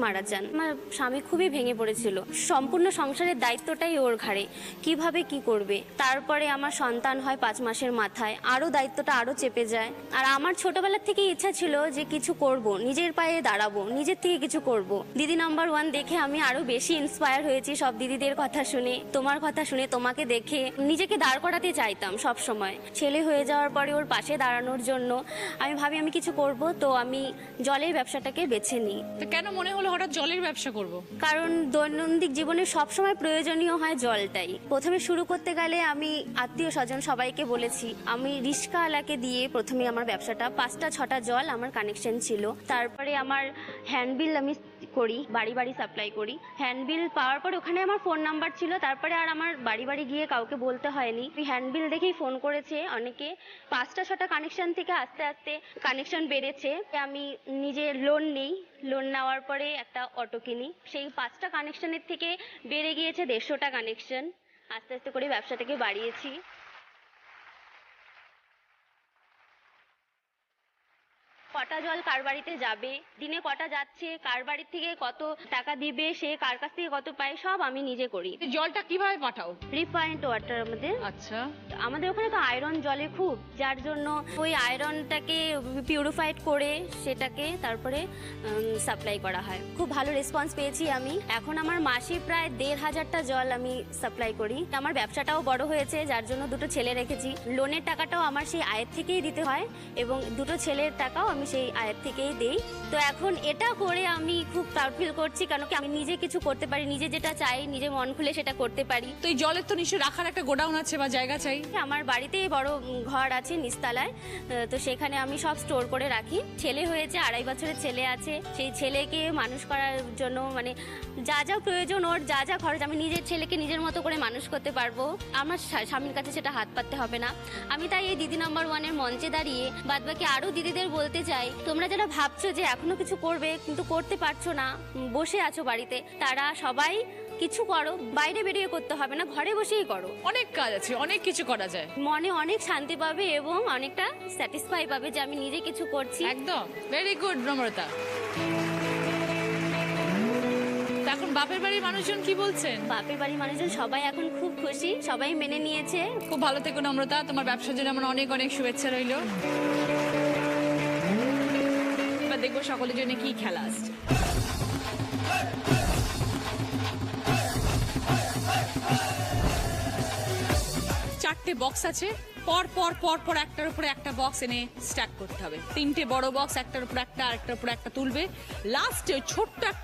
মারা যান। আমার স্বামী খুবই ভেঙে পড়েছিল, সম্পূর্ণ সংসারের দায়িত্বটাই ওর ঘাড়ে, কিভাবে কি করবে। তারপরে আমার সন্তান হয় 5 মাসের মাথায়, আরো দায়িত্বটা আরো চেপে যায়। আর আমার ছোটবেলার থেকে ইচ্ছা ছিল যে কিছু করব, নিজের পায়ে দাঁড়াবো, নিজের থেকে কিছু করব। দিদি নাম্বার 1 দেখে আমি আরো বেশি ইন্সপায়ার হয়েছি, সব দিদিদের কথা শুনে, তোমার কথা শুনে, তোমাকে দেখে নিজেকে দাঁড় করাতে চাইতাম সব সময়। ছেলে হয়ে যাওয়ার পরে ওর পাশে দাঁড়ানোর জন্য আমি ভাবি আমি কিছু করব, তো আমি জলের ব্যবসাটাকে বেছে নিই। তো কেন মনে হলো হঠাৎ জলের ব্যবসা করব? কারণ দৈনন্দিন জীবনে সবসময় প্রয়োজনীয় হয় জলটাই। প্রথমে শুরু করতে গেলে আমি আত্মীয় স্বজন সবাইকে বলেছি, আমি রিস্কাওয়ালাকে দিয়ে প্রথমে আমার ব্যবসাটা 5টা 6টা জল আমার কানেকশন ছিল। তারপরে আমার হ্যান্ডবিল আমি করি, বাড়ি বাড়ি সাপ্লাই করি। হ্যান্ডবিল পাওয়ার পর ওখানে আমার ফোন নাম্বার ছিল, তারপরে আর আমার বাড়ি বাড়ি গিয়ে কাউকে বলতে হয়নি। হ্যান্ডবিল দেখেই ফোন করেছে অনেকে। 5টা 6টা কানেকশন থেকে আস্তে আস্তে কানেকশন বেড়েছে। আমি নিজে লোন নেই, লোন নেওয়ার পরে একটা অটো কিনি। সেই 5টা কানেকশনের থেকে বেড়ে গিয়েছে 150টা কানেকশন। আস্তে আস্তে করে ব্যবসাটাকে বাড়িয়েছি। কটা জল কার বাড়িতে যাবে, দিনে কটা যাচ্ছে, কার বাড়ির থেকে কত টাকা দিবে, সে কার কাছ থেকে কত পায়, সব আমি নিজে করি। জলটা কিভাবে পাঠাও? রিফাইন্ড ওয়াটার আচ্ছা, আমাদের ওখানে তো আয়রন জলে খুব, যার জন্য ওই আয়রনটাকে পিউরিফাইড করে সেটাকে তারপরে সাপ্লাই করা হয়। খুব ভালো রেসপন্স পেয়েছি আমি। এখন আমার মাসে প্রায় 1,500টা জল আমি সাপ্লাই করি। আমার ব্যবসাটাও বড় হয়েছে, যার জন্য 2টো ছেলে রেখেছি। লোনের টাকাটাও আমার সেই আয়ের থেকেই দিতে হয় এবং 2টো ছেলের টাকাও আমি সেই আয়ের থেকেই দেই। তো এখন এটা করে আমি খুব প্রাউড ফিল করছি, কারণ কি আমি নিজে কিছু করতে পারি, নিজে যেটা চাই নিজে মন খুলে সেটা করতে পারি। তো এই জলের তো নিশ্চয়ই রাখার একটা গোডাউন আছে বা জায়গা চাই? আমার বাড়িতে বড় ঘর আছে নিচতলায়, তো সেখানে আমি সব স্টোর করে রাখি। ছেলে হয়েছে, 2.5 বছরের ছেলে আছে। সেই ছেলেকে মানুষ করার জন্য মানে যা যা প্রয়োজন, ওর যা যা খরচ, আমি নিজের ছেলেকে নিজের মতো করে মানুষ করতে পারবো। আমার স্বামীর কাছে সেটা হাত পাততে হবে না। আমি তাই এই দিদি নাম্বার 1-এর মঞ্চে দাঁড়িয়ে বাদবাকি আরো দিদিদের বলতে চাই, তোমরা যারা ভাবছো যে এখনো কিছু করবে কিন্তু করতে পারছো না, বসে আছো বাড়িতে, তারা সবাই কিছু করো। বাইরে বেরিয়ে করতে হবে না, ঘরে বসেই করো। অনেক কাজ আছে, অনেক কিছু করা যায়। মনে অনেক শান্তি পাবে এবং অনেকটা স্যাটিসফাই পাবে যে আমি নিজে কিছু করছি। একদম ভেরি গুড নম্রতা। এখন বাপের বাড়ির মানুষজন কি বলছেন? বাপের বাড়ির মানুষজন সবাই এখন খুব খুশি, সবাই মেনে নিয়েছে। খুব ভালো থেকো নম্রতা, তোমার ব্যবসার জন্য আমার অনেক অনেক শুভেচ্ছা রইল। এবার দেখবো সকলের জন্য কি খেলা আসছে। 4টে বক্স আছে, পর পর পর পর একটার উপরে একটা বক্স এনে স্ট্যাক করতে হবে। 3টে বড় বক্স, একটার উপর একটা, আরেকটার উপর একটা তুলবে। লাস্টে ছোট্ট